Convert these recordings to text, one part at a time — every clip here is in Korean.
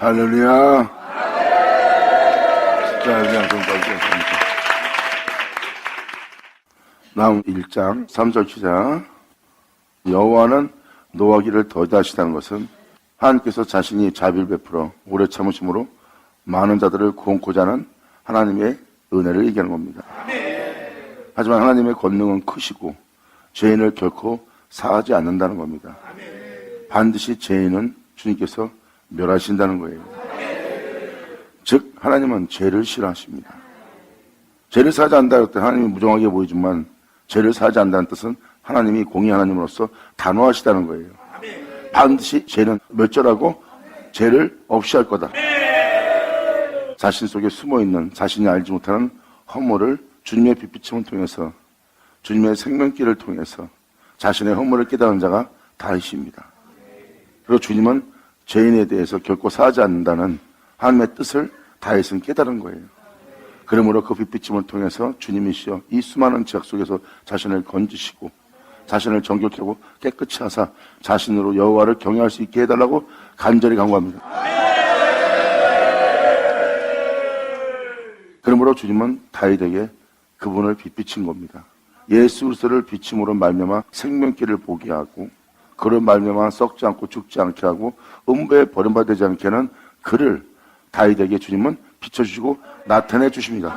할렐루야. 십자가의 양손까지 했습니다. 나음 1장 3절 시작. 여호와는 노하기를 더디하시다는 것은 하나님께서 자신이 자비를 베풀어 오래 참으심으로 많은 자들을 구원코자 하는 하나님의 은혜를 얘기하는 겁니다. 하지만 하나님의 권능은 크시고 죄인을 결코 사하지 않는다는 겁니다. 반드시 죄인은 주님께서 멸하신다는 거예요. 즉 하나님은 죄를 싫어하십니다. 죄를 사하지 않는다 할 때 하나님이 무정하게 보이지만 죄를 사하지 않는다는 뜻은 하나님이 공의 하나님으로서 단호하시다는 거예요. 반드시 죄는 멸절하고 죄를 없이 할 거다. 자신 속에 숨어있는 자신이 알지 못하는 허물을 주님의 빛비침을 통해서 주님의 생명길을 통해서 자신의 허물을 깨달은 자가 다윗입니다. 그리고 주님은 죄인에 대해서 결코 사하지 않는다는 하나님의 뜻을 다윗은 깨달은 거예요. 그러므로 그 빛비침을 통해서 주님이시여 이 수많은 죄악 속에서 자신을 건지시고 자신을 정결케 하고 깨끗이 하사 자신으로 여호와를 경외할 수 있게 해달라고 간절히 간구합니다. 그러므로 주님은 다윗에게 그분을 빛비친 겁니다. 예수 그리스도를 비침으로 말미암아 생명길을 보게 하고 그를 말미암아 썩지 않고 죽지 않게 하고 음부에 버림받지 않게 하는 그를 다윗에게 주님은 비춰주시고 나타내 주십니다.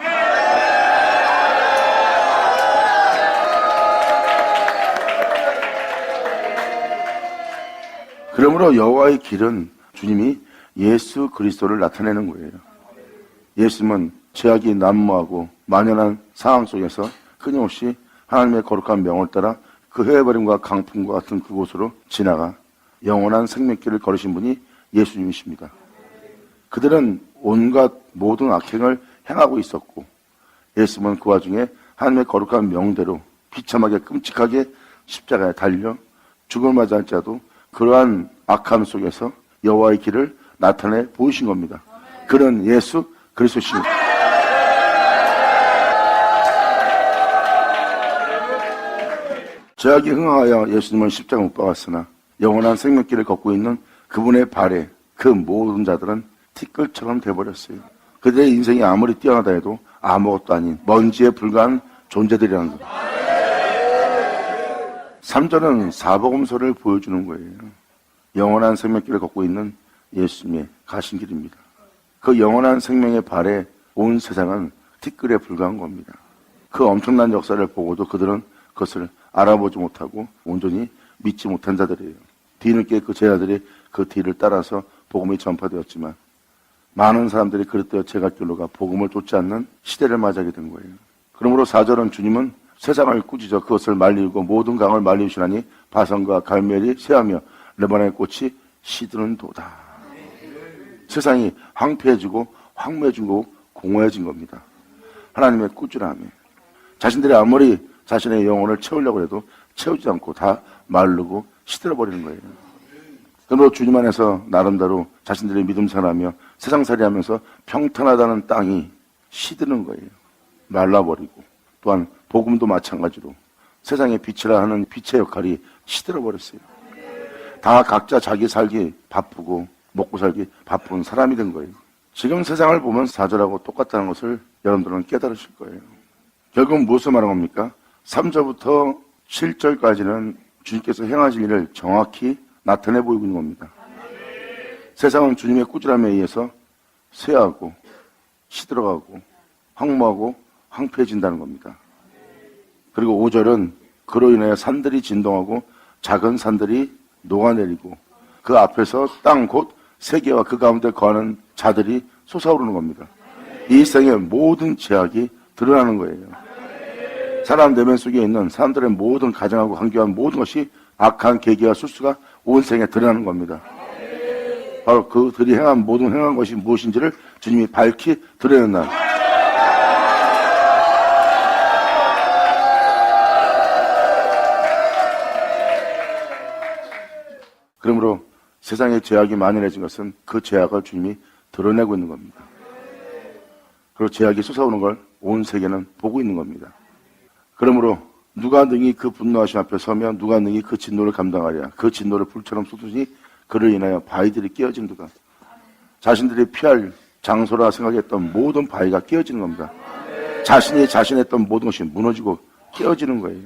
그러므로 여호와의 길은 주님이 예수 그리스도를 나타내는 거예요. 예수님은 죄악이 난무하고 만연한 상황 속에서 끊임없이 하나님의 거룩한 명을 따라 그 헤어버림과 강풍과 같은 그곳으로 지나가 영원한 생명길을 걸으신 분이 예수님이십니다. 그들은 온갖 모든 악행을 행하고 있었고 예수님은 그 와중에 하나님의 거룩한 명대로 비참하게 끔찍하게 십자가에 달려 죽음을 맞이할지라도 그러한 악함 속에서 여호와의 길을 나타내 보이신 겁니다. 그는 예수 그리스도십니다. 죄악이 흥하여 예수님은 십자가 못 박았으나 영원한 생명길을 걷고 있는 그분의 발에 그 모든 자들은 티끌처럼 돼버렸어요. 그들의 인생이 아무리 뛰어나다 해도 아무것도 아닌 먼지에 불과한 존재들이라는 것. 3절은 사복음서를 보여주는 거예요. 영원한 생명길을 걷고 있는 예수님의 가신 길입니다. 그 영원한 생명의 발에 온 세상은 티끌에 불과한 겁니다. 그 엄청난 역사를 보고도 그들은 그것을 알아보지 못하고 온전히 믿지 못한 자들이에요. 뒤늦게 그 제자들이 그 뒤를 따라서 복음이 전파되었지만 많은 사람들이 그릇되어 제갈길로 가 복음을 쫓지 않는 시대를 맞이하게 된 거예요. 그러므로 4절은 주님은 세상을 꾸짖어 그것을 말리고 모든 강을 말리시나니 바산과 갈멜이 쇠하며 레바논의 꽃이 시드는 도다. 세상이 황폐해지고 황무해지고 공허해진 겁니다. 하나님의 꾸준함에 자신들이 아무리 자신의 영혼을 채우려고 해도 채우지 않고 다 마르고 시들어버리는 거예요. 그러므로 주님 안에서 나름대로 자신들의 믿음 생활하며 세상살이 하면서 평탄하다는 땅이 시드는 거예요. 말라버리고 또한 복음도 마찬가지로 세상의 빛이라 하는 빛의 역할이 시들어버렸어요. 다 각자 자기 살기 바쁘고 먹고 살기 바쁜 사람이 된 거예요. 지금 세상을 보면 4절하고 똑같다는 것을 여러분들은 깨달으실 거예요. 결국 무엇을 말하는 겁니까? 3절부터 7절까지는 주님께서 행하실 일을 정확히 나타내 보이고 있는 겁니다. 세상은 주님의 꾸준함에 의해서 쇠하고 시들어가고 황무하고 황폐해진다는 겁니다. 그리고 5절은 그로 인하여 산들이 진동하고 작은 산들이 녹아내리고 그 앞에서 땅 곧 세계와 그 가운데 거하는 자들이 솟아오르는 겁니다. 이 세상의 모든 죄악이 드러나는 거예요. 사람 내면 속에 있는 사람들의 모든 가정하고 관계한 모든 것이 악한 계기와 술수가 온 세상에 드러나는 겁니다. 바로 그들이 행한 것이 무엇인지를 주님이 밝히 드러내는 날. 그러므로 세상에 죄악이 만연해진 것은 그 죄악을 주님이 드러내고 있는 겁니다. 그리고 죄악이 솟아오는 걸 온 세계는 보고 있는 겁니다. 그러므로 누가 능히 그 분노하심 앞에 서면 누가 능히 그 진노를 감당하랴. 그 진노를 불처럼 쏟으니 그를 인하여 바위들이 깨어진도다. 자신들이 피할 장소라 생각했던 모든 바위가 깨어지는 겁니다. 자신이 자신했던 모든 것이 무너지고 깨어지는 거예요.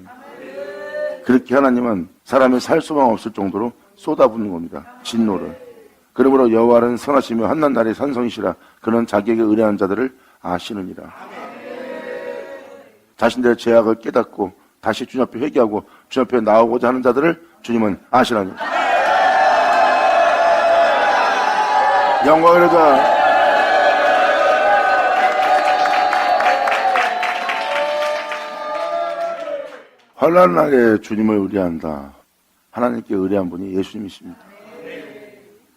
그렇게 하나님은 사람이 살 수만 없을 정도로 쏟아붓는 겁니다. 진노를. 그러므로 여호와는 선하시며 한낱 날의 산성이시라. 그는 자기에게 의뢰하는 자들을 아시느니라. 자신들의 죄악을 깨닫고 다시 주님 앞에 회개하고 주님 앞에 나오고자 하는 자들을 주님은 아시나니. 영광을 얻어. 환난 날에 주님을 의뢰한다. 하나님께 의뢰한 분이 예수님이십니다.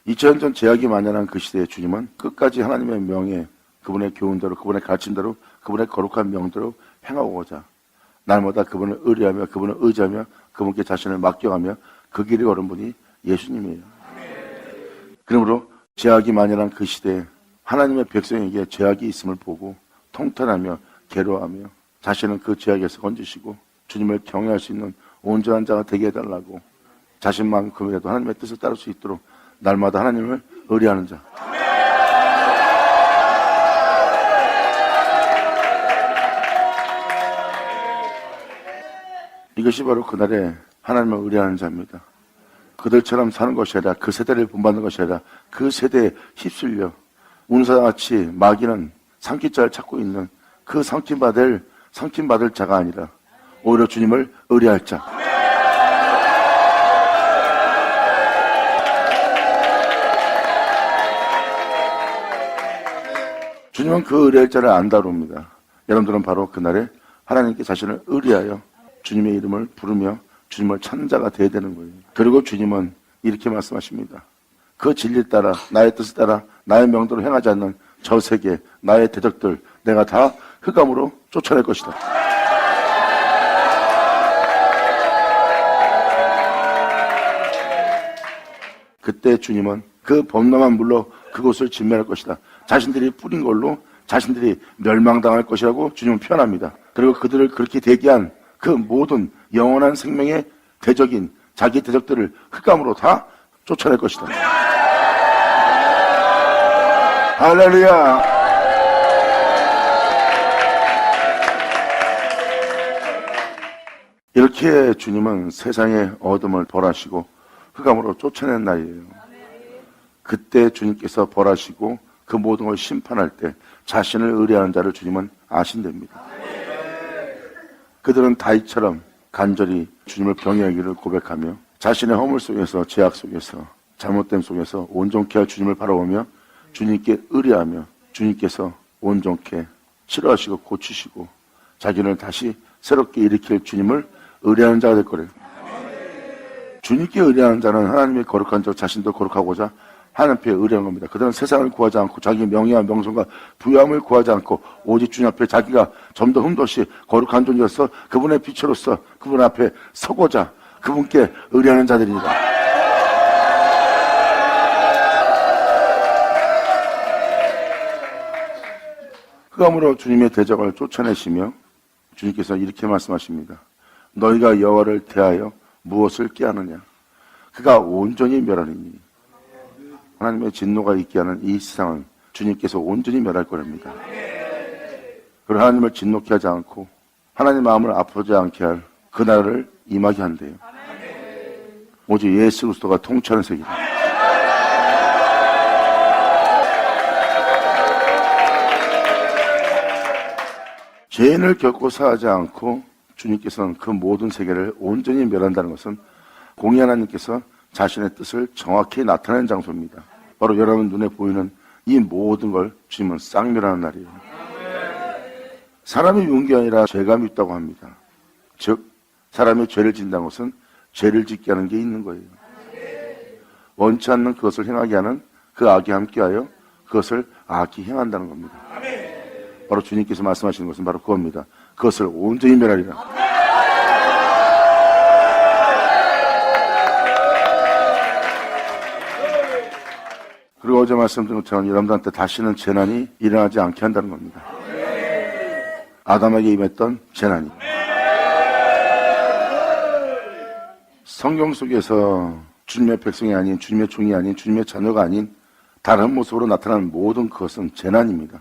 2000년 전 제약이 만연한 그 시대에 주님은 끝까지 하나님의 명예, 그분의 교훈대로, 그분의 가르침대로, 그분의 거룩한 명대로 행하고자 날마다 그분을 의뢰하며 그분을 의지하며 그분께 자신을 맡겨가며 그 길을 걸은 분이 예수님이에요. 그러므로 제약이 만연한 그 시대에 하나님의 백성에게 제약이 있음을 보고 통탄하며 괴로워하며 자신은 그 제약에서 건지시고 주님을 경외할 수 있는 온전한 자가 되게 해달라고 자신만큼이라도 하나님의 뜻을 따를 수 있도록 날마다 하나님을 의뢰하는 자. 이것이 바로 그날의 하나님을 의뢰하는 자입니다. 그들처럼 사는 것이 아니라 그 세대를 본받는 것이 아니라 그 세대에 휩쓸려 운사같이 마귀는 삼킬자를 찾고 있는 그 삼킴받을 자가 아니라 오히려 주님을 의뢰할 자. 주님은 그 의뢰할 자를 안다릅니다. 여러분들은 바로 그날에 하나님께 자신을 의뢰하여 주님의 이름을 부르며 주님을 찾는 자가 되어야 되는 거예요. 그리고 주님은 이렇게 말씀하십니다. 그 진리 따라 나의 뜻을 따라 나의 명도로 행하지 않는 저 세계 나의 대적들 내가 다 흑암으로 쫓아낼 것이다. 그때 주님은 그 범람한 물로 그곳을 진멸할 것이다. 자신들이 뿌린 걸로 자신들이 멸망당할 것이라고 주님은 표현합니다. 그리고 그들을 그렇게 대기한 그 모든 영원한 생명의 대적인 자기 대적들을 흑암으로 다 쫓아낼 것이다. 할렐루야. 이렇게 주님은 세상의 어둠을 벌하시고 흑암으로 쫓아낸 날이에요. 그때 주님께서 벌하시고 그 모든 걸 심판할 때 자신을 의뢰하는 자를 주님은 아신답니다. 그들은 다윗처럼 간절히 주님을 경외하기를 고백하며 자신의 허물 속에서 죄악 속에서 잘못됨 속에서 온전케 할 주님을 바라보며 주님께 의뢰하며 주님께서 온전케 치료하시고 고치시고 자기를 다시 새롭게 일으킬 주님을 의뢰하는 자가 될 거래요. 주님께 의뢰하는 자는 하나님의 거룩한 자 자신도 거룩하고자 하나님 앞에 의뢰하는 겁니다. 그들은 세상을 구하지 않고 자기 명예와 명성과 부유함을 구하지 않고 오직 주님 앞에 자기가 좀 더 흠도 없이 거룩한 존재로서 그분의 빛으로서 그분 앞에 서고자 그분께 의뢰하는 자들입니다. 흑암으로 주님의 대적을 쫓아내시며 주님께서 이렇게 말씀하십니다. 너희가 여호와를 대하여 무엇을 꾀하느냐? 그가 온전히 멸하리니. 하나님의 진노가 있게 하는 이 세상은 주님께서 온전히 멸할 거랍니다. 그리고 하나님을 진노케 하지 않고 하나님 마음을 아프지 않게 할 그날을 임하게 한대요. 오직 예수 그리스도가 통치하는 세계다. 죄인을 결코 사하지 않고 주님께서는 그 모든 세계를 온전히 멸한다는 것은 공의 하나님께서 자신의 뜻을 정확히 나타내는 장소입니다. 바로 여러분 눈에 보이는 이 모든 걸 주님은 쌍멸하는 날이에요. 사람이 미운 게 아니라 죄가 밉다고 합니다. 즉 사람이 죄를 짓는다는 것은 죄를 짓게 하는 게 있는 거예요. 원치 않는 그것을 행하게 하는 그 악이 함께하여 그것을 악이 행한다는 겁니다. 바로 주님께서 말씀하시는 것은 바로 그겁니다. 그것을 온전히 멸하리라. 그리고 어제 말씀드린 것처럼 여러분들한테 다시는 재난이 일어나지 않게 한다는 겁니다. 아담에게 임했던 재난이. 성경 속에서 주님의 백성이 아닌 주님의 종이 아닌 주님의 자녀가 아닌 다른 모습으로 나타나는 모든 그것은 재난입니다.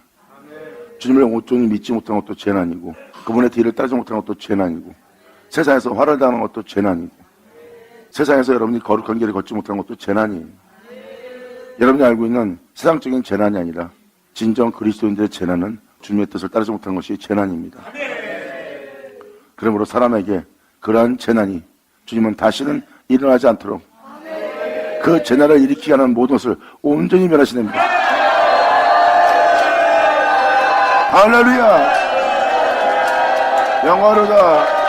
주님을 온전히 믿지 못한 것도 재난이고, 그분의 뒤를 따르지 못한 것도 재난이고, 세상에서 화를 당하는 것도 재난이고, 세상에서 여러분이 거룩한 길을 걷지 못한 것도 재난이에요. 여러분이 알고 있는 세상적인 재난이 아니라 진정 그리스도인들의 재난은 주님의 뜻을 따르지 못한 것이 재난입니다. 그러므로 사람에게 그러한 재난이 주님은 다시는 일어나지 않도록 그 재난을 일으키게 하는 모든 것을 온전히 멸하시는 겁니다. 할렐루야! 영화로다!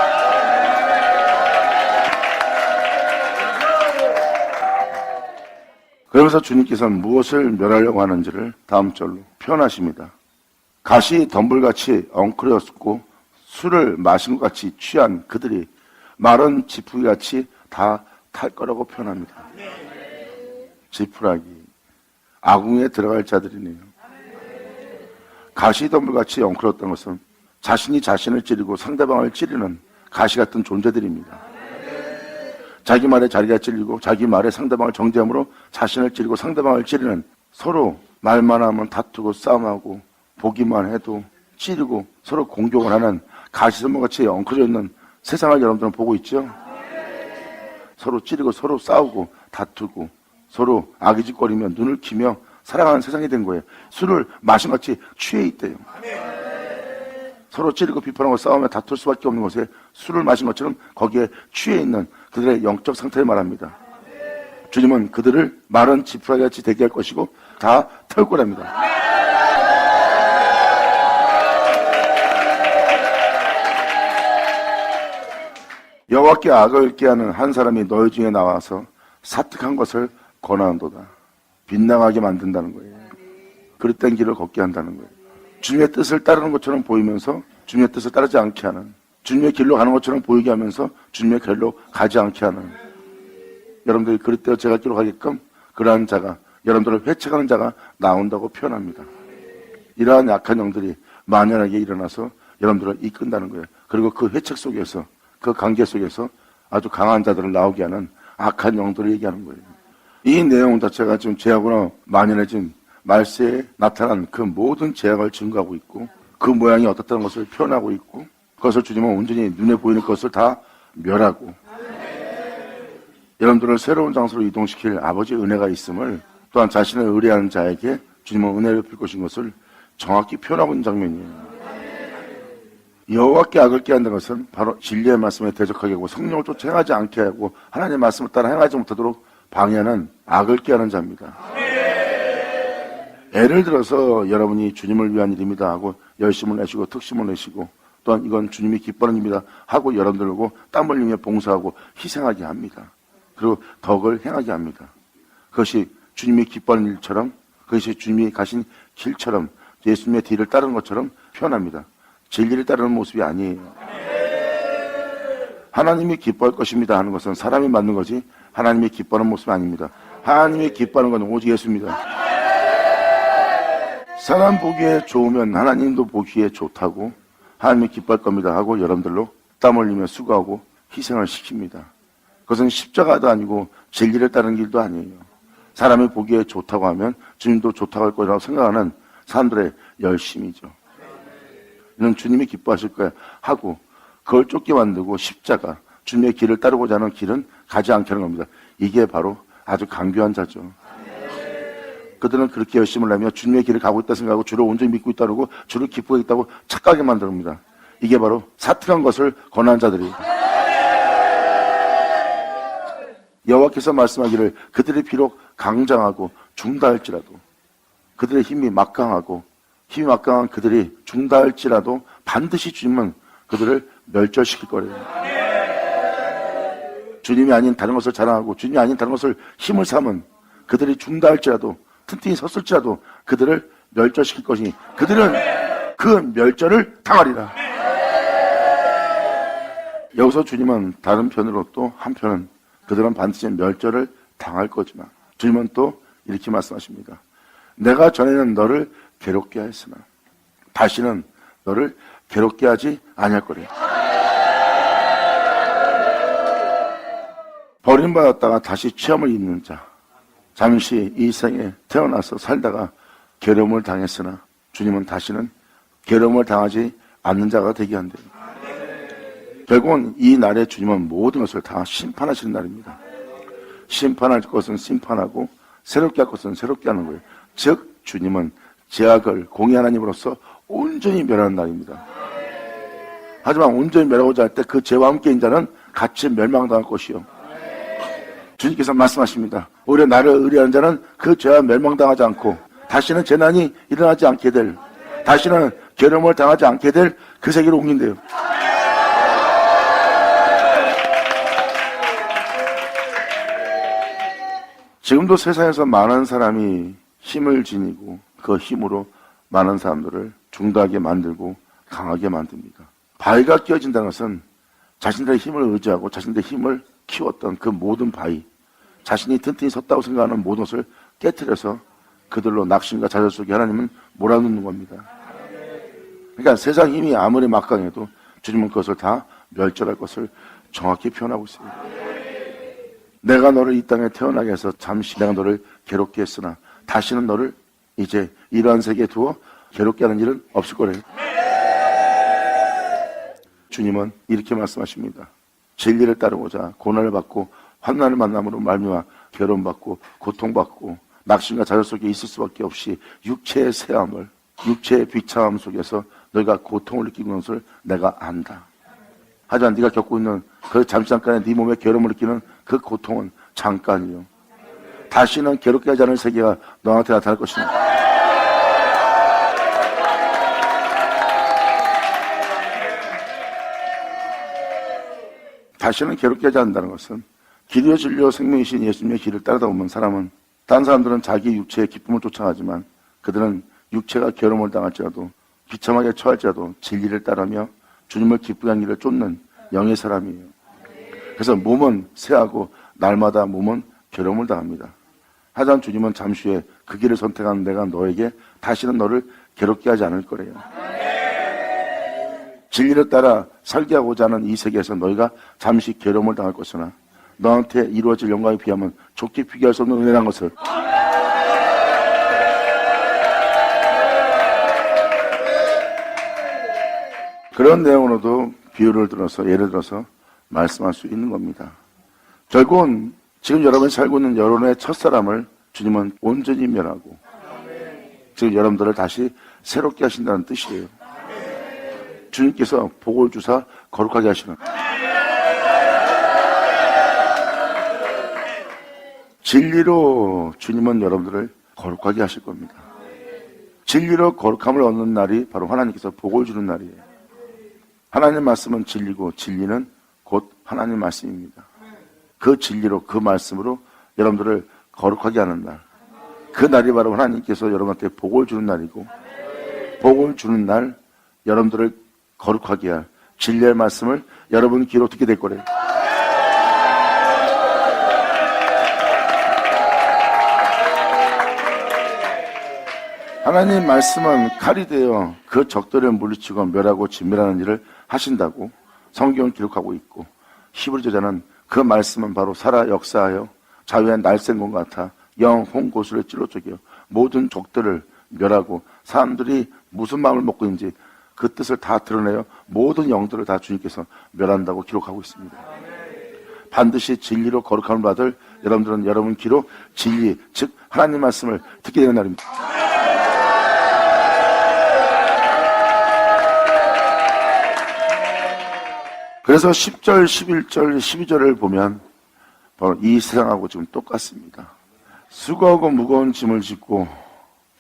그러면서 주님께서는 무엇을 멸하려고 하는지를 다음 절로 표현하십니다. 가시 덤불같이 엉클어졌고 술을 마신 것 같이 취한 그들이 마른 지푸기같이 다 탈 거라고 표현합니다. 지푸라기, 아궁이에 들어갈 자들이네요. 가시 덤불같이 엉클었던 것은 자신이 자신을 찌르고 상대방을 찌르는 가시 같은 존재들입니다. 자기 말에 자기가 찔리고 자기 말에 상대방을 정죄함으로 자신을 찌르고 상대방을 찌르는, 서로 말만 하면 다투고 싸움하고 보기만 해도 찌르고 서로 공격을 하는 가시덤불같이 엉클어져 있는 세상을 여러분들은 보고 있죠? 서로 찌르고 서로 싸우고 다투고 서로 아기짓거리며 눈을 키며 살아가는 세상이 된 거예요. 술을 마신 같이 취해 있대요. 서로 찌르고 비판하고 싸우며 다툴 수밖에 없는 것에 술을 마신 것처럼 거기에 취해 있는 그들의 영적 상태를 말합니다. 주님은 그들을 마른 지푸라기같이 되게 할 것이고 다 태울 거랍니다. 여호와께 악을 꾀하는 한 사람이 너희 중에 나와서 사특한 것을 권하는도다. 빗나가게 만든다는 거예요. 그릇된 길을 걷게 한다는 거예요. 주님의 뜻을 따르는 것처럼 보이면서 주님의 뜻을 따르지 않게 하는, 주님의 길로 가는 것처럼 보이게 하면서 주님의 길로 가지 않게 하는, 여러분들이 그릇되어 제가 길로 가게끔 그러한 자가, 여러분들을 회책하는 자가 나온다고 표현합니다. 이러한 약한 영들이 만연하게 일어나서 여러분들을 이끈다는 거예요. 그리고 그 회책 속에서, 그 관계 속에서 아주 강한 자들을 나오게 하는 악한 영들을 얘기하는 거예요. 이 내용 자체가 지금 죄악으로 만연해진 말세에 나타난 그 모든 죄악을 증거하고 있고, 그 모양이 어떻다는 것을 표현하고 있고, 그것을 주님은 온전히 눈에 보이는 것을 다 멸하고, 여러분들을 새로운 장소로 이동시킬 아버지의 은혜가 있음을, 또한 자신을 의뢰하는 자에게 주님은 은혜를 베풀 것인 것을 정확히 표현하고 있는 장면이에요. 여호와께 악을 꾀한다는 것은 바로 진리의 말씀에 대적하게 하고 성령을 쫓아 행하지 않게 하고 하나님의 말씀을 따라 행하지 못하도록 방해하는 악을 꾀하는 자입니다. 예를 들어서 여러분이 주님을 위한 일입니다 하고 열심을 내시고 특심을 내시고, 또한 이건 주님이 기뻐하는 일입니다 하고 여러분들고 땀 흘리며 봉사하고 희생하게 합니다. 그리고 덕을 행하게 합니다. 그것이 주님이 기뻐하는 일처럼, 그것이 주님이 가신 길처럼, 예수님의 뒤를 따르는 것처럼 표현합니다. 진리를 따르는 모습이 아니에요. 하나님이 기뻐할 것입니다 하는 것은 사람이 만든 거지 하나님이 기뻐하는 모습이 아닙니다. 하나님이 기뻐하는 것은 오직 예수입니다. 사람 보기에 좋으면 하나님도 보기에 좋다고, 하나님이 기뻐할 겁니다 하고 여러분들로 땀 흘리며 수고하고 희생을 시킵니다. 그것은 십자가도 아니고 진리를 따르는 길도 아니에요. 사람이 보기에 좋다고 하면 주님도 좋다고 할 거라고 생각하는 사람들의 열심이죠. 이는 주님이 기뻐하실 거야 하고 그걸 쫓게 만들고 십자가, 주님의 길을 따르고자 하는 길은 가지 않게 하는 겁니다. 이게 바로 아주 강교한 자죠. 그들은 그렇게 열심을 내며 주님의 길을 가고 있다 생각하고 주를 온전히 믿고 있다고, 주를 기쁘게 있다고 착각하게 만듭니다. 이게 바로 사특한 것을 권하는 자들이. 여호와께서 말씀하기를 그들이 비록 강장하고 중다할지라도, 그들의 힘이 막강하고 힘이 막강한 그들이 중다할지라도 반드시 주님은 그들을 멸절시킬 거래요. 주님이 아닌 다른 것을 자랑하고 주님이 아닌 다른 것을 힘을 삼은 그들이 중다할지라도, 튼튼히 섰을지라도 그들을 멸절시킬 것이니 그들은 그 멸절을 당하리라. 여기서 주님은 다른 편으로 또 한편은 그들은 반드시 멸절을 당할 거지만 주님은 또 이렇게 말씀하십니다. 내가 전에는 너를 괴롭게 하였으나 다시는 너를 괴롭게 하지 아니할 거래. 버림받았다가 다시 취함을 입는 자, 잠시 이 생에 태어나서 살다가 괴로움을 당했으나 주님은 다시는 괴로움을 당하지 않는 자가 되게 한대요. 결국은 이 날에 주님은 모든 것을 다 심판하시는 날입니다. 심판할 것은 심판하고 새롭게 할 것은 새롭게 하는 거예요. 즉 주님은 죄악을 공의 하나님으로서 온전히 멸하는 날입니다. 하지만 온전히 멸하고자 할 때 그 죄와 함께 있는 자는 같이 멸망당할 것이요. 주님께서 말씀하십니다. 오히려 나를 의뢰하는 자는 그 죄와 멸망당하지 않고 다시는 재난이 일어나지 않게 될, 다시는 괴로움을 당하지 않게 될 그 세계로 옮긴대요. 지금도 세상에서 많은 사람이 힘을 지니고 그 힘으로 많은 사람들을 중도하게 만들고 강하게 만듭니다. 바위가 끼어진다는 것은 자신들의 힘을 의지하고 자신들의 힘을 키웠던 그 모든 바위, 자신이 튼튼히 섰다고 생각하는 모든 것을 깨트려서 그들로 낙심과 좌절 속에 하나님은 몰아넣는 겁니다. 그러니까 세상 힘이 아무리 막강해도 주님은 그것을 다 멸절할 것을 정확히 표현하고 있어요. 내가 너를 이 땅에 태어나게 해서 잠시 내가 너를 괴롭게 했으나 다시는 너를 이제 이러한 세계에 두어 괴롭게 하는 일은 없을 거래요. 주님은 이렇게 말씀하십니다. 진리를 따르고자 고난을 받고 환난을 만남으로 말미암아 괴로움받고 고통받고 낙심과 좌절 속에 있을 수밖에 없이 육체의 세함을, 육체의 비참함 속에서 너희가 고통을 느끼는 것을 내가 안다. 하지만 네가 겪고 있는 그 잠깐의 네 몸에 괴로움을 느끼는 그 고통은 잠깐이요. 다시는 괴롭게 하지 않을 세계가 너한테 나타날 것입니다. 다시는 괴롭게 하지 않는다는 것은 길이요 진리요 생명이신 예수님의 길을 따르다 보면 사람은, 다른 사람들은 자기 육체의 기쁨을 쫓아가지만 그들은 육체가 괴로움을 당할지라도 비참하게 처할지라도 진리를 따르며 주님을 기쁘게 하는 길을 쫓는 영의 사람이에요. 그래서 몸은 쇠하고 날마다 몸은 괴로움을 당합니다. 하지만 주님은 잠시 후에 그 길을 선택한 내가 너에게 다시는 너를 괴롭게 하지 않을 거래요. 진리를 따라 살게 하고자 하는 이 세계에서 너희가 잠시 괴로움을 당할 것이나 너한테 이루어질 영광에 비하면 좋게 비교할 수 없는 은혜라는 것을, 그런 내용으로도 비유를 들어서, 예를 들어서 말씀할 수 있는 겁니다. 결국은 지금 여러분이 살고 있는 여러분의 첫사람을 주님은 온전히 멸하고 지금 여러분들을 다시 새롭게 하신다는 뜻이에요. 주님께서 복을 주사 거룩하게 하시는, 진리로 주님은 여러분들을 거룩하게 하실 겁니다. 진리로 거룩함을 얻는 날이 바로 하나님께서 복을 주는 날이에요. 하나님 말씀은 진리고 진리는 곧 하나님 말씀입니다. 그 진리로, 그 말씀으로 여러분들을 거룩하게 하는 날, 그 날이 바로 하나님께서 여러분한테 복을 주는 날이고, 복을 주는 날 여러분들을 거룩하게 할 진리의 말씀을 여러분 귀로 듣게 될 거래요. 하나님 말씀은 칼이 되어 그 적들을 물리치고 멸하고 진멸하는 일을 하신다고 성경은 기록하고 있고, 히브리 저자는 그 말씀은 바로 살아 역사하여 자유의 날쌘 것 같아 영혼 고수를 찔러 쪼개어 모든 적들을 멸하고, 사람들이 무슨 마음을 먹고 있는지 그 뜻을 다 드러내어 모든 영들을 다 주님께서 멸한다고 기록하고 있습니다. 반드시 진리로 거룩함을 받을 여러분들은 여러분 귀로 진리, 즉 하나님 말씀을 듣게 되는 날입니다. 그래서 10절, 11절, 12절을 보면 바로 이 세상하고 지금 똑같습니다. 수고하고 무거운 짐을 짓고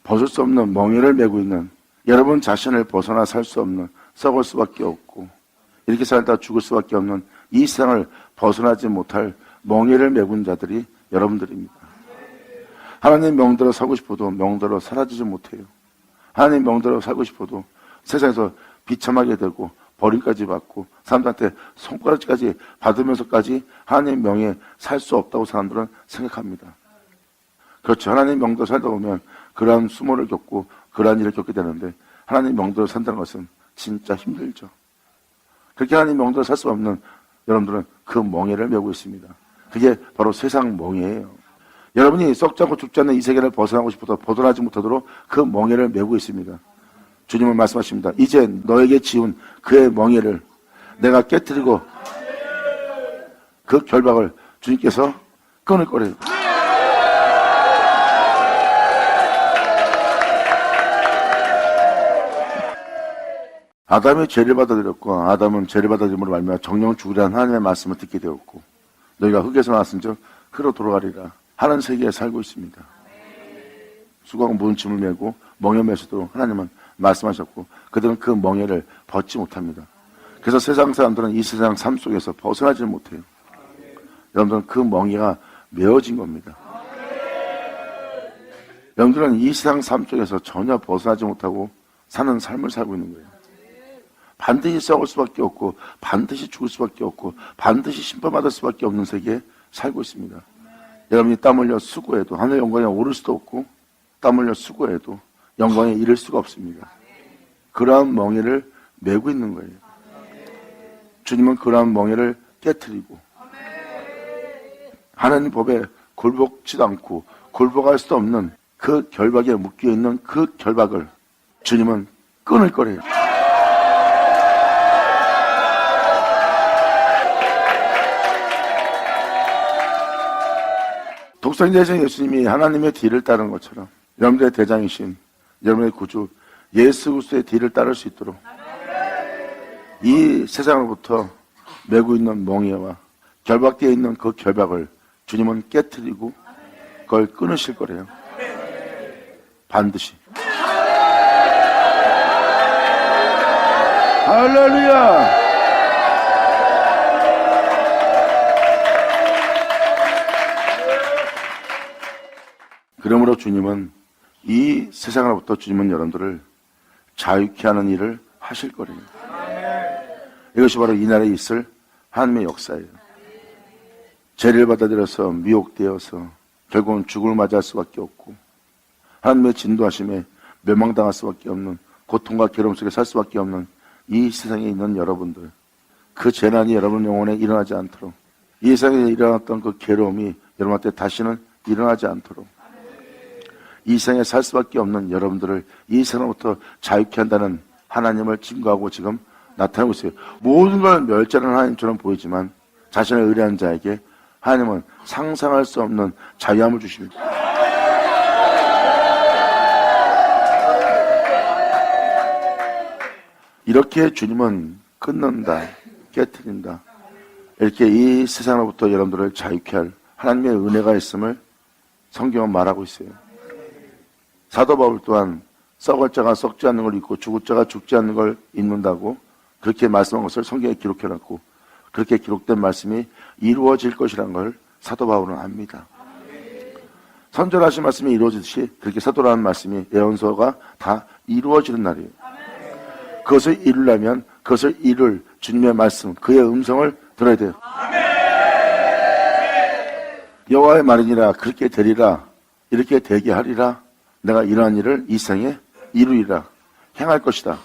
벗을 수 없는 멍에를 메고 있는, 여러분 자신을 벗어나 살 수 없는, 썩을 수밖에 없고 이렇게 살다 죽을 수밖에 없는 이 세상을 벗어나지 못할 멍에를 메고 있는 자들이 여러분들입니다. 하나님 명대로 살고 싶어도 명대로 사라지지 못해요. 하나님 명대로 살고 싶어도 세상에서 비참하게 되고 버림까지 받고 사람들한테 손가락질까지 받으면서까지 하나님 명에 살 수 없다고 사람들은 생각합니다. 그렇죠. 하나님 명대로 살다 보면 그러한 수모를 겪고 그러한 일을 겪게 되는데, 하나님 명대로 산다는 것은 진짜 힘들죠. 그렇게 하나님 명대로 살 수 없는 여러분들은 그 멍에를 메고 있습니다. 그게 바로 세상 멍에예요. 여러분이 썩지 않고 죽지 않는 이 세계를 벗어나고 싶어도 벗어나지 못하도록 그 멍에를 메고 있습니다. 주님은 말씀하십니다. 이제 너에게 지운 그의 멍에를 내가 깨뜨리고 그 결박을 주님께서 끊을 거래요. 아담이 죄를 받아들였고 아담은 죄를 받아들임으로 말미암아 정령 죽으라는 하나님의 말씀을 듣게 되었고 너희가 흙에서 나왔은즉 흙으로 돌아가리라 하는 세계에 살고 있습니다. 수고하고 무은 짐을 메고 멍에 메서도 하나님은 말씀하셨고 그들은 그 멍에를 벗지 못합니다. 그래서 세상 사람들은 이 세상 삶 속에서 벗어나지 못해요. 여러분들은 그 멍에가 메어진 겁니다. 여러분들은 이 세상 삶 속에서 전혀 벗어나지 못하고 사는 삶을 살고 있는 거예요. 반드시 싸울 수밖에 없고 반드시 죽을 수밖에 없고 반드시 심판받을 수밖에 없는 세계에 살고 있습니다. 여러분이 땀 흘려 수고해도 하늘 영광에 오를 수도 없고 땀 흘려 수고해도 영광에 이를 수가 없습니다. 그러한 멍에를 메고 있는 거예요. 주님은 그러한 멍에를 깨트리고 하나님 법에 굴복지도 않고 굴복할 수도 없는 그 결박에 묶여있는 그 결박을 주님은 끊을 거래요. 독생자이신 예수님이 하나님의 뒤를 따르는 것처럼 여러분들의 대장이신 여러분의 구주 예수 그리스도의 뒤를 따를 수 있도록 이 세상으로부터 메고 있는 멍에와 결박되어 있는 그 결박을 주님은 깨트리고 그걸 끊으실 거래요. 반드시. 할렐루야! 그러므로 주님은 이 세상으로부터 주님은 여러분들을 자유케 하는 일을 하실 거래요. 이것이 바로 이 나라에 있을 하나님의 역사예요. 죄를 받아들여서 미혹되어서 결국은 죽음을 맞이할 수밖에 없고 하나님의 진도하심에 멸망당할 수밖에 없는 고통과 괴로움 속에 살 수밖에 없는 이 세상에 있는 여러분들, 그 재난이 여러분 영혼에 일어나지 않도록 이 세상에 일어났던 그 괴로움이 여러분한테 다시는 일어나지 않도록 이 세상에 살 수밖에 없는 여러분들을 이 세상으로부터 자유케 한다는 하나님을 증거하고 지금 나타나고 있어요. 모든 걸 멸절하는 하나님처럼 보이지만 자신을 의뢰한 자에게 하나님은 상상할 수 없는 자유함을 주십니다. 이렇게 주님은 끊는다, 깨트린다. 이렇게 이 세상으로부터 여러분들을 자유케 할 하나님의 은혜가 있음을 성경은 말하고 있어요. 사도 바울 또한 썩을 자가 썩지 않는 걸 입고 죽을 자가 죽지 않는 걸 입는다고 그렇게 말씀한 것을 성경에 기록해놨고 그렇게 기록된 말씀이 이루어질 것이라는 걸 사도 바울은 압니다. 선전하신 말씀이 이루어지듯이 그렇게 사도라는 말씀이 예언서가 다 이루어지는 날이에요. 그것을 이루려면 그것을 이룰 주님의 말씀, 그의 음성을 들어야 돼요. 여호와의 말이니라 그렇게 되리라 이렇게 되게 하리라 내가 이러한 일을 이 생에 이루리라 행할 것이다.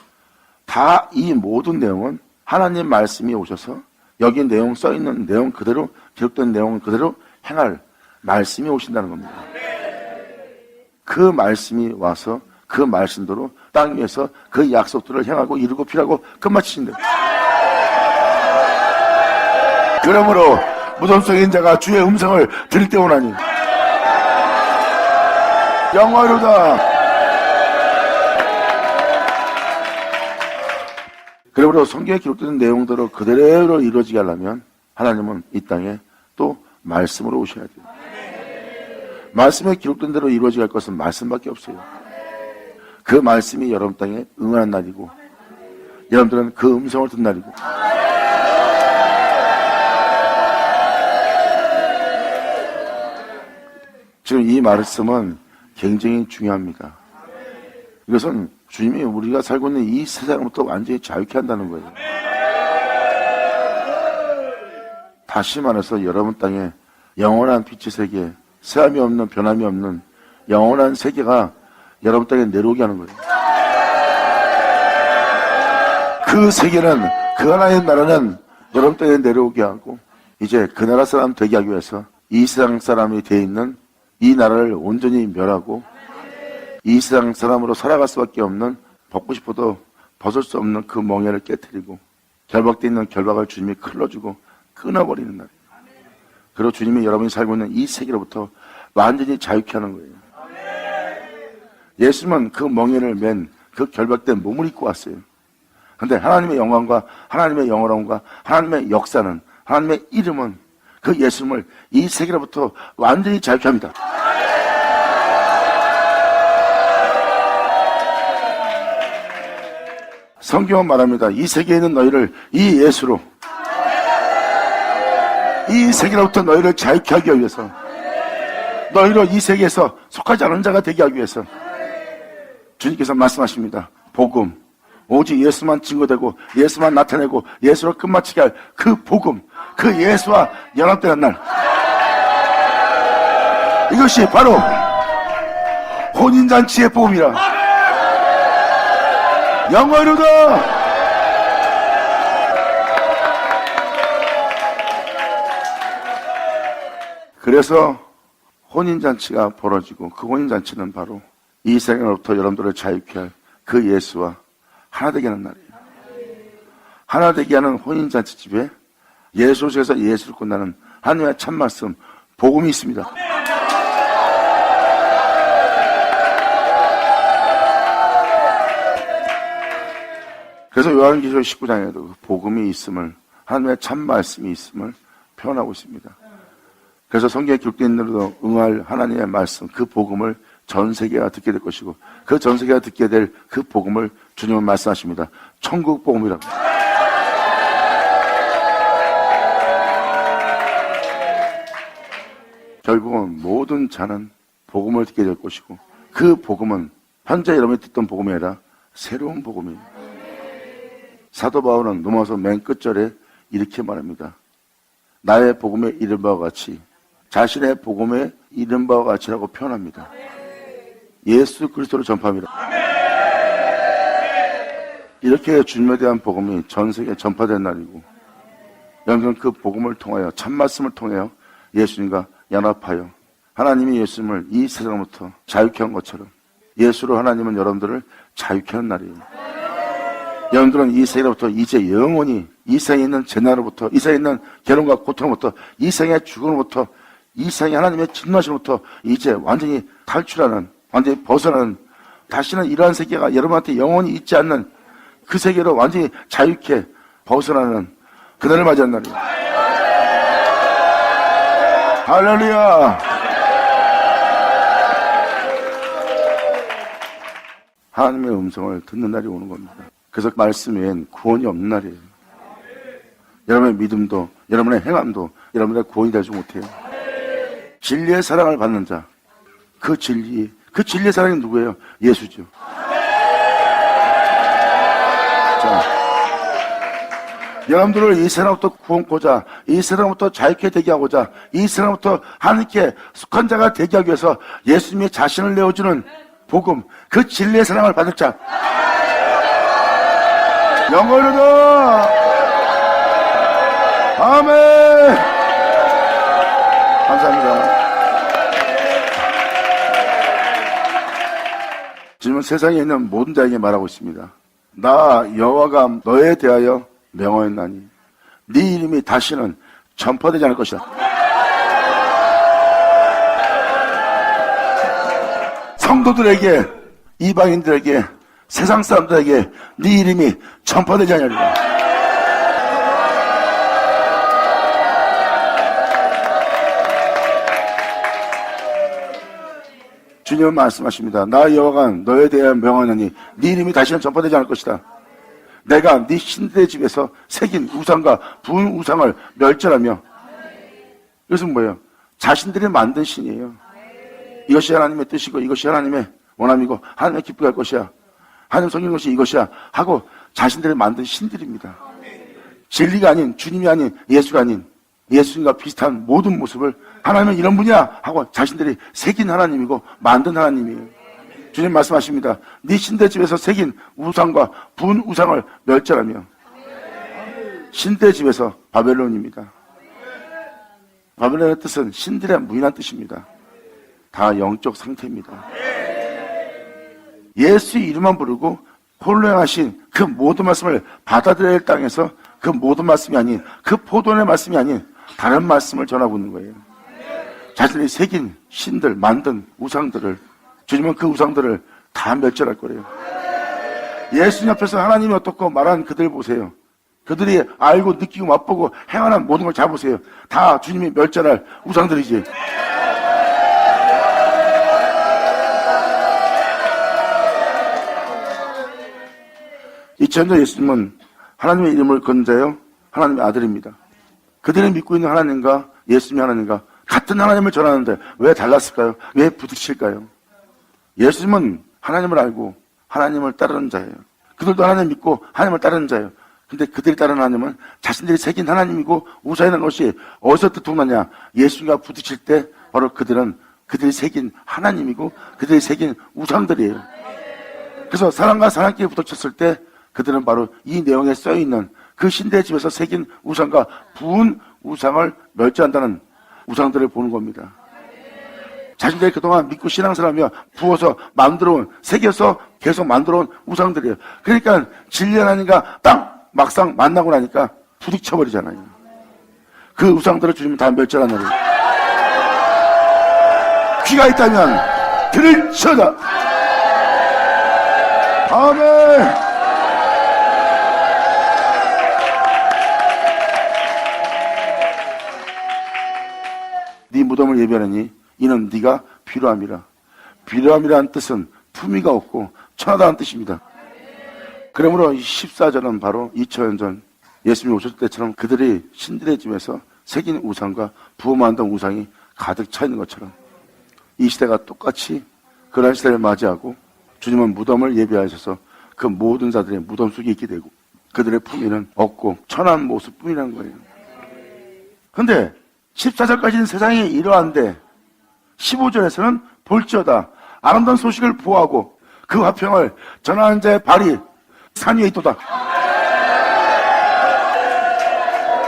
다 이 모든 내용은 하나님 말씀이 오셔서 여기 내용 써있는 내용 그대로 기록된 내용 그대로 행할 말씀이 오신다는 겁니다. 그 말씀이 와서 그 말씀대로 땅 위에서 그 약속들을 행하고 이루고 필요하고 끝마치신다. 그러므로 무덤 속에 있는 자가 주의 음성을 들을 때 오나니 영화로다. 그러므로 성경에 기록된 내용대로 그대로 이루어지게 하려면 하나님은 이 땅에 또 말씀으로 오셔야 돼요. 말씀에 기록된 대로 이루어지게 할 것은 말씀밖에 없어요. 그 말씀이 여러분 땅에 응하는 날이고 여러분들은 그 음성을 듣는 날이고 지금 이 말씀은 굉장히 중요합니다. 이것은 주님이 우리가 살고 있는 이 세상부터 완전히 자유케 한다는 거예요. 다시 말해서 여러분 땅에 영원한 빛의 세계, 새함이 없는 변함이 없는 영원한 세계가 여러분 땅에 내려오게 하는 거예요. 그 세계는 그 하나의 나라는 여러분 땅에 내려오게 하고 이제 그 나라 사람 되게 하기 위해서 이 세상 사람이 되어 있는 이 나라를 온전히 멸하고 이 세상 사람으로 살아갈 수밖에 없는, 벗고 싶어도 벗을 수 없는 그 멍에를 깨뜨리고 결박되어 있는 결박을 주님이 클러주고 끊어버리는 날이에요. 그리고 주님이 여러분이 살고 있는 이 세계로부터 완전히 자유케 하는 거예요. 예수님은 그 멍에를 맨 그 결박된 몸을 입고 왔어요. 그런데 하나님의 영광과 하나님의 영원함과 하나님의 역사는, 하나님의 이름은 그 예수님을 이 세계로부터 완전히 자유케 합니다. 성경은 말합니다. 이 세계에 있는 너희를 이 예수로, 이 세계로부터 너희를 자유케 하기 위해서, 너희로 이 세계에서 속하지 않은 자가 되게 하기 위해서 주님께서 말씀하십니다. 복음, 오직 예수만 증거되고 예수만 나타내고 예수로 끝마치게 할 그 복음, 그 예수와 연합되는 날, 이것이 바로 혼인잔치의 복음이라. 영원히로다. 그래서 혼인잔치가 벌어지고, 그 혼인잔치는 바로 이 세상으로부터 여러분들을 자유케 할 그 예수와 하나 되게 하는 날이에요. 하나 되게 하는 혼인잔치 집에 예수 속에서 예수를 끝나는 하나님의 참말씀, 복음이 있습니다. 그래서 요한계시록 19장에도 그 복음이 있음을, 하나님의 참말씀이 있음을 표현하고 있습니다. 그래서 성경에 기록된 대로 응할 하나님의 말씀, 그 복음을 전 세계가 듣게 될 것이고, 그 전 세계가 듣게 될 그 복음을 주님은 말씀하십니다. 천국 복음이라고. 결국은 모든 자는 복음을 듣게 될 것이고, 그 복음은 현재 여러분이 듣던 복음이 아니라 새로운 복음이에요. 사도 바울은 로마서 맨 끝절에 이렇게 말합니다. 나의 복음에 이른 바와 같이, 자신의 복음에 이른 바와 같이라고 표현합니다. 예수 그리스도를 전파합니다. 이렇게 주님에 대한 복음이 전 세계에 전파된 날이고, 여러분 그 복음을 통하여, 참말씀을 통하여 예수님과 연합하여 하나님이 예수님을 이 세상부터 자유케 한 것처럼 예수로 하나님은 여러분들을 자유케 한 날이에요. 여러분들은 이 세계로부터 이제 영원히 이 세상에 있는 재난으로부터, 이 세상에 있는 괴로움과 고통으로부터, 이 세상의 죽음으로부터, 이 세상의 하나님의 진노하심으로부터 이제 완전히 탈출하는, 완전히 벗어나는, 다시는 이러한 세계가 여러분한테 영원히 있지 않는 그 세계로 완전히 자유케 벗어나는 그날을 맞이한 날이에요. 할렐루야. 하나님의 음성을 듣는 날이 오는 겁니다. 그래서 말씀 외엔 구원이 없는 날이에요. 여러분의 믿음도, 여러분의 행함도 여러분의 구원이 되지 못해요. 진리의 사랑을 받는 자, 그 진리의 사랑이 누구예요? 예수죠. 자, 여러분들을 이 세상부터 구원코자, 이 세상부터 자유케 되게 하고자, 이 세상부터 하나님께 속한 자가 되게 하기 위해서 예수님이 자신을 내어주는 복음, 그 진리의 사랑을 받을 자, 영원히로다. 아멘. 감사합니다. 지금은 세상에 있는 모든 자에게 말하고 있습니다. 나 여호와가 너에 대하여 명하였나니 네 이름이 다시는 전파되지 않을 것이다. 성도들에게, 이방인들에게, 세상 사람들에게 네 이름이 전파되지 않으리라. 주님은 말씀하십니다. 나 여호와가 너에 대하여 명하노니 네 이름이 다시는 전파되지 않을 것이다. 내가 네 신들의 집에서 새긴 우상과 부은 우상을 멸절하며. 이것은 뭐예요? 자신들이 만든 신이에요. 이것이 하나님의 뜻이고 이것이 하나님의 원함이고 하나님의 기쁘게 할 것이야, 하나님 성경 것이 이것이야 하고 자신들이 만든 신들입니다. 진리가 아닌, 주님이 아닌, 예수가 아닌, 예수님과 비슷한 모든 모습을 하나님은 이런 분이야 하고 자신들이 새긴 하나님이고 만든 하나님이에요. 주님 말씀하십니다. 네 신대 집에서 새긴 우상과 부은 우상을 멸절하며. 신대 집에서 바벨론입니다. 바벨론의 뜻은 신들의 무인한 뜻입니다. 다 영적 상태입니다. 예수 이름만 부르고 홀로 행하신 그 모든 말씀을 받아들여야 할 땅에서 그 모든 말씀이 아닌, 그 포도원의 말씀이 아닌 다른 말씀을 전하고 있는 거예요. 자신이 새긴 신들, 만든 우상들을, 주님은 그 우상들을 다 멸절할 거래요. 예수님 앞에서 하나님이 어떻고 말한 그들 보세요. 그들이 알고 느끼고 맛보고 행하는 모든 걸 잘 보세요. 다 주님이 멸절할 우상들이지. 이 천자 예수님은 하나님의 이름을 건 자요, 하나님의 아들입니다. 그들이 믿고 있는 하나님과 예수님의 하나님과 같은 하나님을 전하는데 왜 달랐을까요? 왜 부딪힐까요? 예수님은 하나님을 알고 하나님을 따르는 자예요. 그들도 하나님 믿고 하나님을 따르는 자예요. 근데 그들이 따르는 하나님은 자신들이 새긴 하나님이고 우상이라는 것이 어디서 들통나냐? 예수님과 부딪힐 때 바로 그들이 새긴 하나님이고 그들이 새긴 우상들이에요. 그래서 사람과 사람끼리 부딪혔을 때 그들은 바로 이 내용에 써있는 그 신대 집에서 새긴 우상과 부은 우상을 멸절한다는 우상들을 보는 겁니다. 자신들이 그동안 믿고 신앙생활하며 부어서 만들어온, 새겨서 계속 만들어온 우상들이에요. 그러니까 진리 하나님과 딱 막상 만나고 나니까 부딪혀버리잖아요. 그 우상들을 주님은 다 멸절하는 거예요. 귀가 있다면 들을지어다. 아멘. 네 무덤을 예비하느니 이는 네가 필요함이라. 필요함이라는 뜻은 품위가 없고 천하다는 뜻입니다. 그러므로 14절은 바로 2000년 전 예수님이 오셨을 때처럼 그들이 신들의 집에서 새긴 우상과 부어 만든 우상이 가득 차 있는 것처럼 이 시대가 똑같이 그런 시대를 맞이하고 주님은 무덤을 예비하셔서 그 모든 자들의 무덤 속에 있게 되고 그들의 품위는 없고 천한 모습뿐이라는 거예요. 그런데 14절까지는 세상이 이러한데 15절에서는 볼지어다 아름다운 소식을 보호하고 그 화평을 전하는 자의 발이 산 위에 있도다.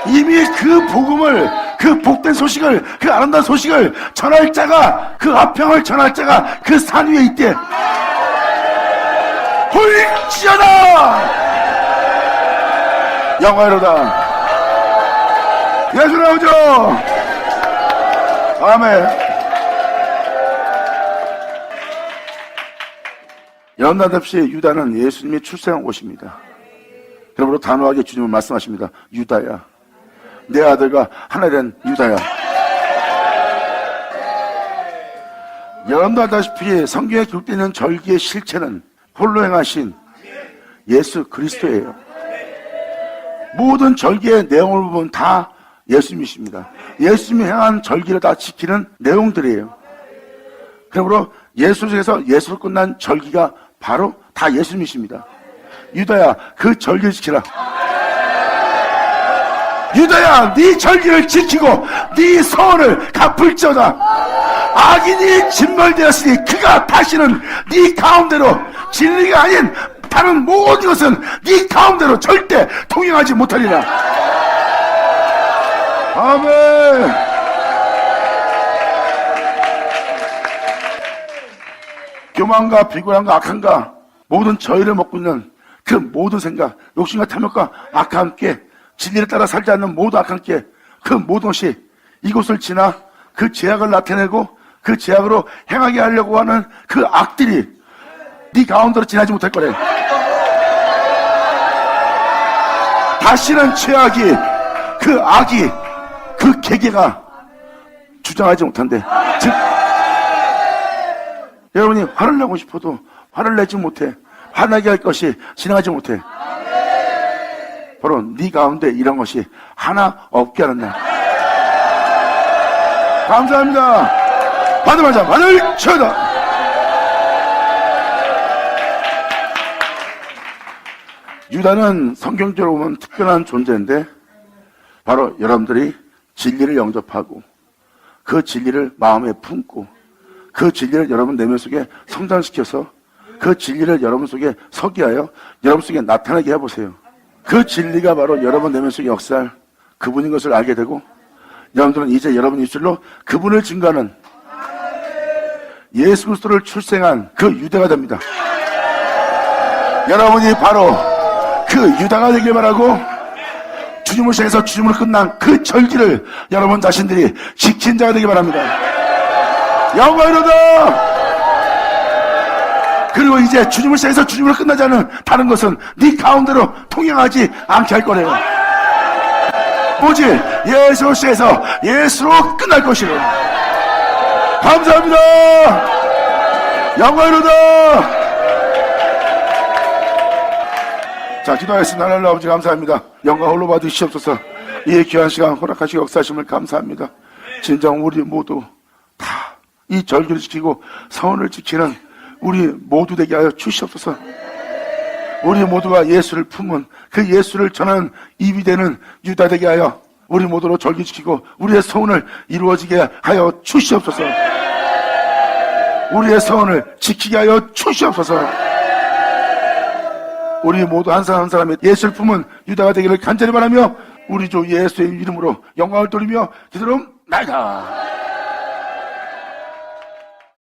이미 그 복음을, 그 복된 소식을, 그 아름다운 소식을 전할 자가, 그 화평을 전할 자가 그 산 위에 있대. 볼지어다 영화로다. 예수 나오죠. 아멘. 연단답시 유다는 예수님이 출생한 곳입니다. 그러므로 단호하게 주님은 말씀하십니다. 유다야, 내 아들과 하나 된 유다야. 여러분도 알다시피 성경에 기록되어 있는 절기의 실체는 홀로 행하신 예수 그리스도예요. 모든 절기의 내용을 보면 다 예수님이십니다. 예수님이 행한 절기를 다 지키는 내용들이에요. 그러므로 예수 중에서 예수로 끝난 절기가 바로 다 예수님이십니다. 유다야, 그 절기를 지키라. 유다야, 네 절기를 지키고 네 서원을 갚을지어다. 악인이 진멸되었으니 그가 다시는 네 가운데로 진리가 아닌 다른 모든 것은 네 가운데로 절대 통행하지 못하리라. 아멘. 교만과 비굴함과 악함과 모든 저희를 먹고 있는 그 모든 생각, 욕심과 탐욕과 악과 함께 진리를 따라 살지 않는 모든 악과 함께 그 모든 것이 이곳을 지나 그 죄악을 나타내고 그 죄악으로 행하게 하려고 하는 그 악들이 네 가운데로 지나지 못할 거래. 다시는 죄악이, 그 악이, 그 계계가 주장하지 못한대. 즉 여러분이 화를 내고 싶어도 화를 내지 못해. 화나게 할 것이 진행하지 못해. 바로 네 가운데 이런 것이 하나 없게 하는 날. 감사합니다. 받으면 자 받을 쳐다. 유다는 성경적으로 보면 특별한 존재인데 바로 여러분들이 진리를 영접하고 그 진리를 마음에 품고 그 진리를 여러분 내면 속에 성장시켜서 그 진리를 여러분 속에 서게 하여 여러분 속에 나타나게 해보세요. 그 진리가 바로 여러분 내면 속에 역사할 그분인 것을 알게 되고 여러분들은 이제 여러분 입술로 그분을 증거하는 예수 그리스도를 출생한 그 유다가 됩니다. 여러분이 바로 그 유다가 되길 바라고, 주님을 향해서 주님으로 끝난 그 절기를 여러분 자신들이 지킨 자가 되길 바랍니다. 영광이로다. 그리고 이제 주님을 향해서 주님으로 끝나지 않은 다른 것은 네 가운데로 통행하지 않게 할 거래요. 오직 예수를 향해서 예수로 끝날 것이래요. 감사합니다. 영광이로다. 자, 기도하겠습니다. 하나님 아버지 감사합니다. 영광 홀로 받으시옵소서. 이 귀한 시간 허락하시고 역사하심을 감사합니다. 진정 우리 모두 다 이 절기를 지키고 서원을 지키는 우리 모두 되게 하여 주시옵소서. 우리 모두가 예수를 품은 그 예수를 전하는 입이 되는 유다 되게 하여 우리 모두로 절기 지키고 우리의 서원을 이루어지게 하여 주시옵소서. 우리의 서원을 지키게 하여 주시옵소서. 우리 모두 한 사람 한 사람의 예수를 품은 유다가 되기를 간절히 바라며 우리 주 예수의 이름으로 영광을 돌리며 기도하옵나이다.